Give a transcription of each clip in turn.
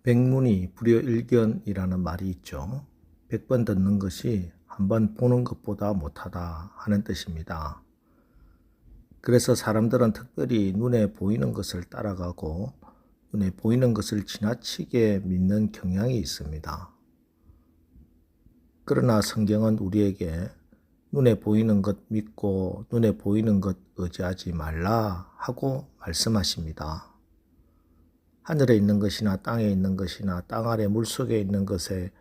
백문이 불여일견이라는 말이 있죠. 100번 듣는 것이 한 번 보는 것보다 못하다 하는 뜻입니다. 그래서 사람들은 특별히 눈에 보이는 것을 따라가고 눈에 보이는 것을 지나치게 믿는 경향이 있습니다. 그러나 성경은 우리에게 눈에 보이는 것 믿고 눈에 보이는 것 의지하지 말라 하고 말씀하십니다. 하늘에 있는 것이나 땅에 있는 것이나 땅 아래 물속에 있는 것에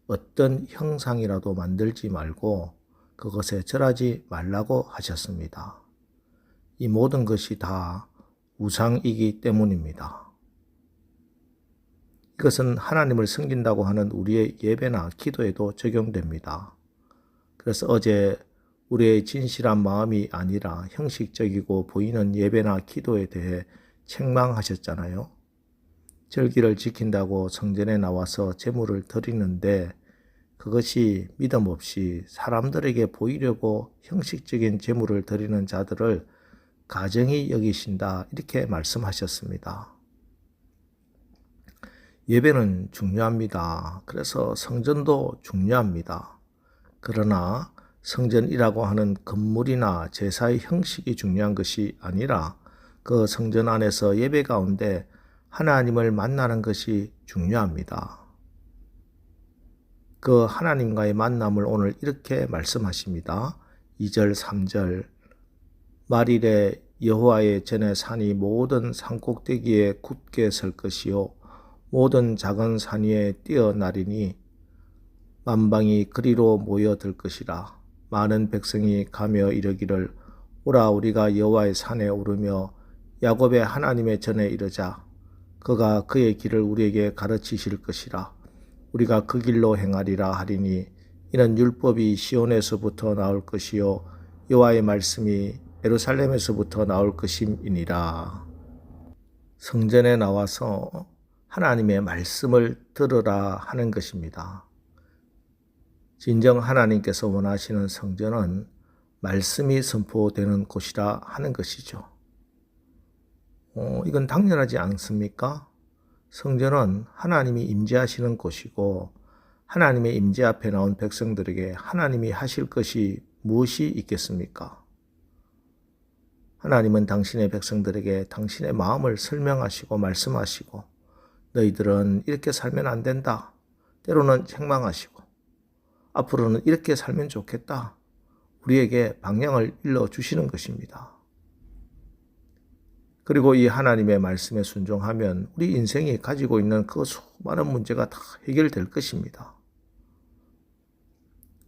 어떤 형상이라도 만들지 말고 그것에 절하지 말라고 하셨습니다. 이 모든 것이 다 우상이기 때문입니다. 이것은 하나님을 섬긴다고 하는 우리의 예배나 기도에도 적용됩니다. 그래서 어제 우리의 진실한 마음이 아니라 형식적이고 보이는 예배나 기도에 대해 책망하셨잖아요. 절기를 지킨다고 성전에 나와서 제물을 드리는데 그것이 믿음 없이 사람들에게 보이려고 형식적인 제물을 드리는 자들을 가증히 여기신다 이렇게 말씀하셨습니다. 예배는 중요합니다. 그래서 성전도 중요합니다. 그러나 성전이라고 하는 건물이나 제사의 형식이 중요한 것이 아니라 그 성전 안에서 예배 가운데 하나님을 만나는 것이 중요합니다. 그 하나님과의 만남을 오늘 이렇게 말씀하십니다. 2절 3절 말일에 여호와의 전에 산이 모든 산꼭대기에 굳게 설 것이요 모든 작은 산 위에 뛰어나리니 만방이 그리로 모여들 것이라. 많은 백성이 가며 이르기를 오라 우리가 여호와의 산에 오르며 야곱의 하나님의 전에 이르자. 그가 그의 길을 우리에게 가르치실 것이라. 우리가 그 길로 행하리라 하리니 이는 율법이 시온에서부터 나올 것이요 여호와의 말씀이 예루살렘에서부터 나올 것임이니라. 성전에 나와서 하나님의 말씀을 들으라 하는 것입니다. 진정 하나님께서 원하시는 성전은 말씀이 선포되는 곳이라 하는 것이죠. 이건 당연하지 않습니까? 성전은 하나님이 임재하시는 곳이고 하나님의 임재 앞에 나온 백성들에게 하나님이 하실 것이 무엇이 있겠습니까? 하나님은 당신의 백성들에게 당신의 마음을 설명하시고 말씀하시고 너희들은 이렇게 살면 안 된다. 때로는 책망하시고 앞으로는 이렇게 살면 좋겠다. 우리에게 방향을 일러주시는 것입니다. 그리고 이 하나님의 말씀에 순종하면 우리 인생이 가지고 있는 그 수많은 문제가 다 해결될 것입니다.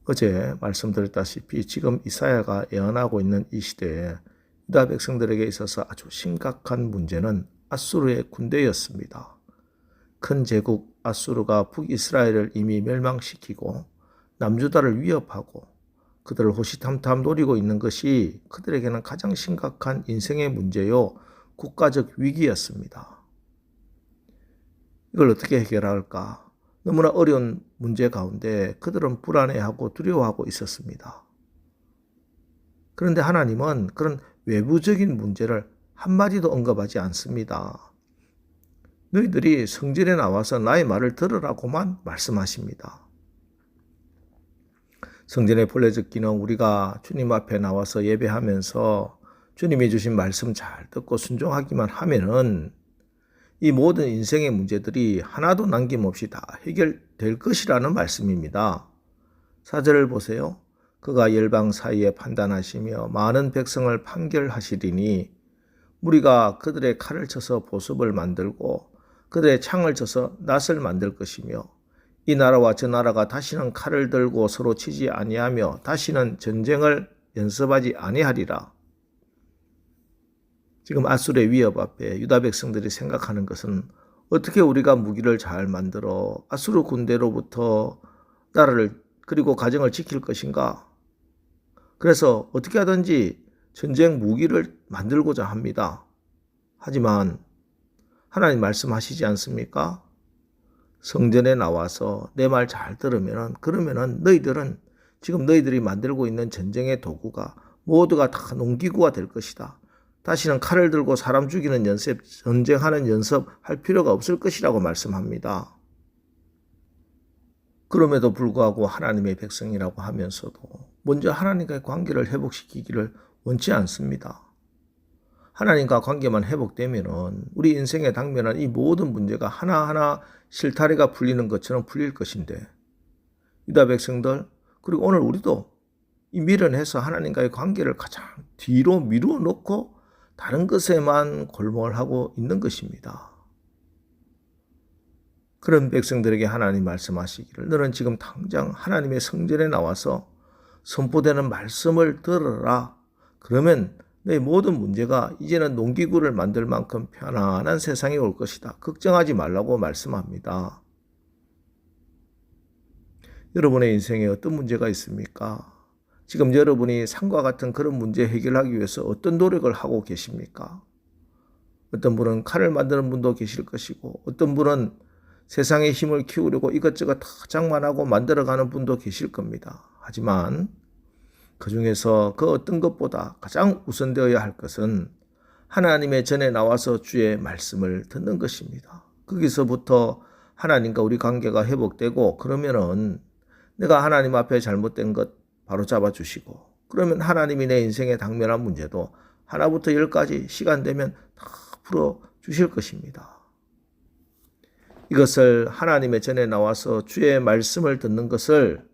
어제 말씀드렸다시피 지금 이사야가 예언하고 있는 이 시대에 유다 백성들에게 있어서 아주 심각한 문제는 아수르의 군대였습니다. 큰 제국 아수르가 북이스라엘을 이미 멸망시키고 남유다를 위협하고 그들을 호시탐탐 노리고 있는 것이 그들에게는 가장 심각한 인생의 문제요 국가적 위기였습니다. 이걸 어떻게 해결할까? 너무나 어려운 문제 가운데 그들은 불안해하고 두려워하고 있었습니다. 그런데 하나님은 그런 외부적인 문제를 한마디도 언급하지 않습니다. 너희들이 성전에 나와서 나의 말을 들으라고만 말씀하십니다. 성전의 본래적 기능 우리가 주님 앞에 나와서 예배하면서 주님이 주신 말씀 잘 듣고 순종하기만 하면은 이 모든 인생의 문제들이 하나도 남김없이 다 해결될 것이라는 말씀입니다. 4절을 보세요. 그가 열방 사이에 판단하시며 많은 백성을 판결하시리니 무리가 그들의 칼을 쳐서 보습을 만들고 그들의 창을 쳐서 낫을 만들 것이며 이 나라와 저 나라가 다시는 칼을 들고 서로 치지 아니하며 다시는 전쟁을 연습하지 아니하리라. 지금 아수르의 위협 앞에 유다 백성들이 생각하는 것은 어떻게 우리가 무기를 잘 만들어 아수르 군대로부터 나라를 그리고 가정을 지킬 것인가? 그래서 어떻게 하든지 전쟁 무기를 만들고자 합니다. 하지만 하나님 말씀하시지 않습니까? 성전에 나와서 내 말 잘 들으면 그러면은 너희들은 지금 너희들이 만들고 있는 전쟁의 도구가 모두가 다 농기구가 될 것이다. 다시는 칼을 들고 사람 죽이는 연습, 전쟁하는 연습 할 필요가 없을 것이라고 말씀합니다. 그럼에도 불구하고 하나님의 백성이라고 하면서도 먼저 하나님과의 관계를 회복시키기를 원치 않습니다. 하나님과 관계만 회복되면 우리 인생에 당면한 이 모든 문제가 하나하나 실타래가 풀리는 것처럼 풀릴 것인데, 유다 백성들, 그리고 오늘 우리도 이 미련해서 하나님과의 관계를 가장 뒤로 미루어 놓고 다른 것에만 골몰하고 있는 것입니다. 그런 백성들에게 하나님 말씀하시기를, 너는 지금 당장 하나님의 성전에 나와서 선포되는 말씀을 들어라. 그러면 내 모든 문제가 이제는 농기구를 만들 만큼 편안한 세상이 올 것이다. 걱정하지 말라고 말씀합니다. 여러분의 인생에 어떤 문제가 있습니까? 지금 여러분이 상과 같은 그런 문제 해결하기 위해서 어떤 노력을 하고 계십니까? 어떤 분은 칼을 만드는 분도 계실 것이고, 어떤 분은 세상의 힘을 키우려고 이것저것 다 장만하고 만들어가는 분도 계실 겁니다. 하지만 그 중에서 그 어떤 것보다 가장 우선되어야 할 것은 하나님의 전에 나와서 주의 말씀을 듣는 것입니다. 거기서부터 하나님과 우리 관계가 회복되고, 그러면은 내가 하나님 앞에 잘못된 것 바로 잡아주시고, 그러면 하나님이 내 인생에 당면한 문제도 하나부터 10까지 시간 되면 다 풀어주실 것입니다. 이것을 하나님의 전에 나와서 주의 말씀을 듣는 것을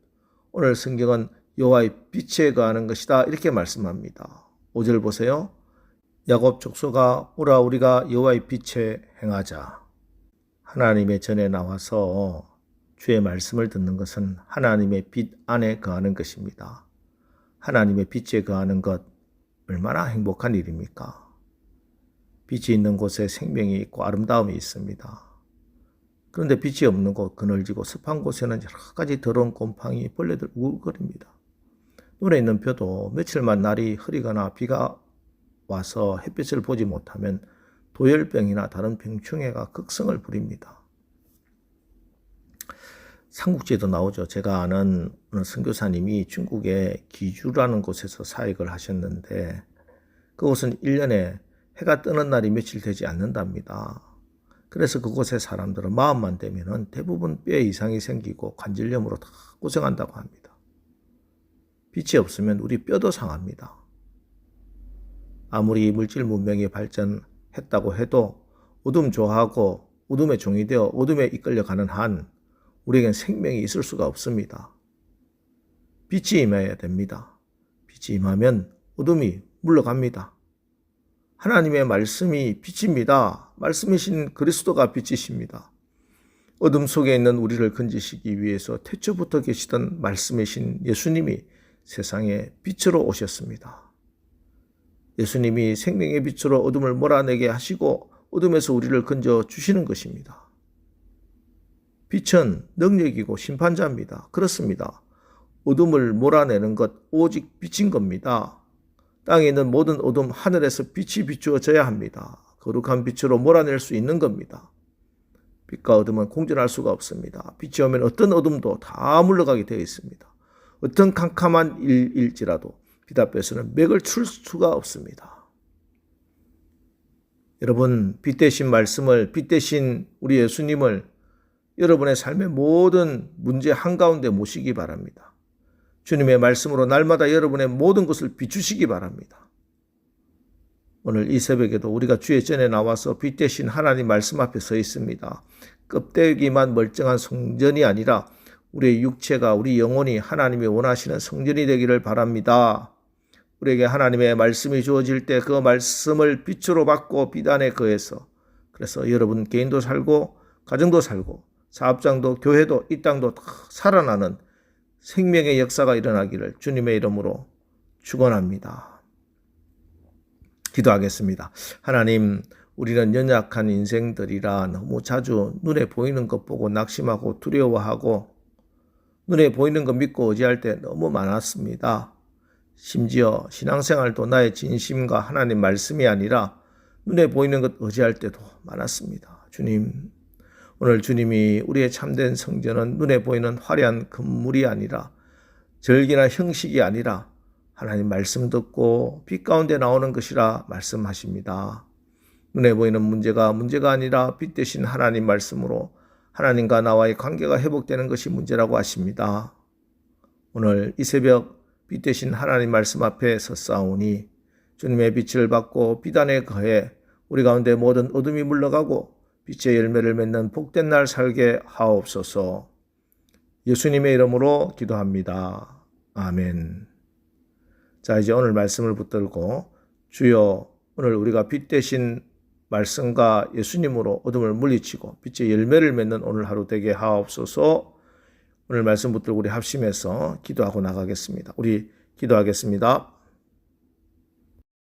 오늘 성경은 여호와의 빛에 거하는 것이다, 이렇게 말씀합니다. 5절 보세요. 야곱 족속아, 오라 우리가 여호와의 빛에 행하자. 하나님의 전에 나와서 주의 말씀을 듣는 것은 하나님의 빛 안에 거하는 것입니다. 하나님의 빛에 거하는 것, 얼마나 행복한 일입니까? 빛이 있는 곳에 생명이 있고 아름다움이 있습니다. 그런데 빛이 없는 곳, 그늘지고 습한 곳에는 여러 가지 더러운 곰팡이, 벌레들 우글거립니다. 눈에 있는 벼도 며칠만 날이 흐리거나 비가 와서 햇빛을 보지 못하면 도열병이나 다른 병충해가 극성을 부립니다. 삼국지에도 나오죠. 제가 아는 어느 선교사님이 중국의 기주라는 곳에서 사역을 하셨는데, 그곳은 1년에 해가 뜨는 날이 며칠 되지 않는답니다. 그래서 그곳의 사람들은 마음만 되면은 대부분 뼈에 이상이 생기고 관절염으로 다 고생한다고 합니다. 빛이 없으면 우리 뼈도 상합니다. 아무리 물질 문명이 발전했다고 해도 어둠 좋아하고 어둠의 종이 되어 어둠에 이끌려가는 한 우리에겐 생명이 있을 수가 없습니다. 빛이 임해야 됩니다. 빛이 임하면 어둠이 물러갑니다. 하나님의 말씀이 빛입니다. 말씀이신 그리스도가 빛이십니다. 어둠 속에 있는 우리를 건지시기 위해서 태초부터 계시던 말씀이신 예수님이 세상에 빛으로 오셨습니다. 예수님이 생명의 빛으로 어둠을 몰아내게 하시고 어둠에서 우리를 건져 주시는 것입니다. 빛은 능력이고 심판자입니다. 그렇습니다. 어둠을 몰아내는 것 오직 빛인 겁니다. 땅에 있는 모든 어둠, 하늘에서 빛이 비추어져야 합니다. 거룩한 빛으로 몰아낼 수 있는 겁니다. 빛과 어둠은 공존할 수가 없습니다. 빛이 오면 어떤 어둠도 다 물러가게 되어 있습니다. 어떤 캄캄한 일일지라도 빛 앞에서는 맥을 출 수가 없습니다. 여러분, 빛 대신 말씀을, 빛 대신 우리 예수님을 여러분의 삶의 모든 문제 한가운데 모시기 바랍니다. 주님의 말씀으로 날마다 여러분의 모든 것을 비추시기 바랍니다. 오늘 이 새벽에도 우리가 주의 전에 나와서 빛 대신 하나님 말씀 앞에 서 있습니다. 껍데기만 멀쩡한 성전이 아니라 우리의 육체가, 우리 영혼이 하나님이 원하시는 성전이 되기를 바랍니다. 우리에게 하나님의 말씀이 주어질 때 그 말씀을 빛으로 받고 빛 안에 거해서, 그래서 여러분 개인도 살고 가정도 살고 사업장도 교회도 이 땅도 다 살아나는 생명의 역사가 일어나기를 주님의 이름으로 축원합니다. 기도하겠습니다. 하나님, 우리는 연약한 인생들이라 너무 자주 눈에 보이는 것 보고 낙심하고 두려워하고 눈에 보이는 것 믿고 의지할 때 너무 많았습니다. 심지어 신앙생활도 나의 진심과 하나님 말씀이 아니라 눈에 보이는 것 의지할 때도 많았습니다. 주님, 오늘 주님이 우리의 참된 성전은 눈에 보이는 화려한 건물이 아니라 절기나 형식이 아니라 하나님 말씀 듣고 빛 가운데 나오는 것이라 말씀하십니다. 눈에 보이는 문제가 아니라 빛 대신 하나님 말씀으로 하나님과 나와의 관계가 회복되는 것이 문제라고 하십니다. 오늘 이 새벽 빛 대신 하나님 말씀 앞에 섰사오니 주님의 빛을 받고 빛 안에 거해 우리 가운데 모든 어둠이 물러가고 빛의 열매를 맺는 복된 날 살게 하옵소서. 예수님의 이름으로 기도합니다. 아멘. 자, 이제 오늘 말씀을 붙들고 주여, 오늘 우리가 빛 대신 말씀과 예수님으로 어둠을 물리치고 빛의 열매를 맺는 오늘 하루 되게 하옵소서. 오늘 말씀 붙들고 우리 합심해서 기도하고 나가겠습니다. 우리 기도하겠습니다.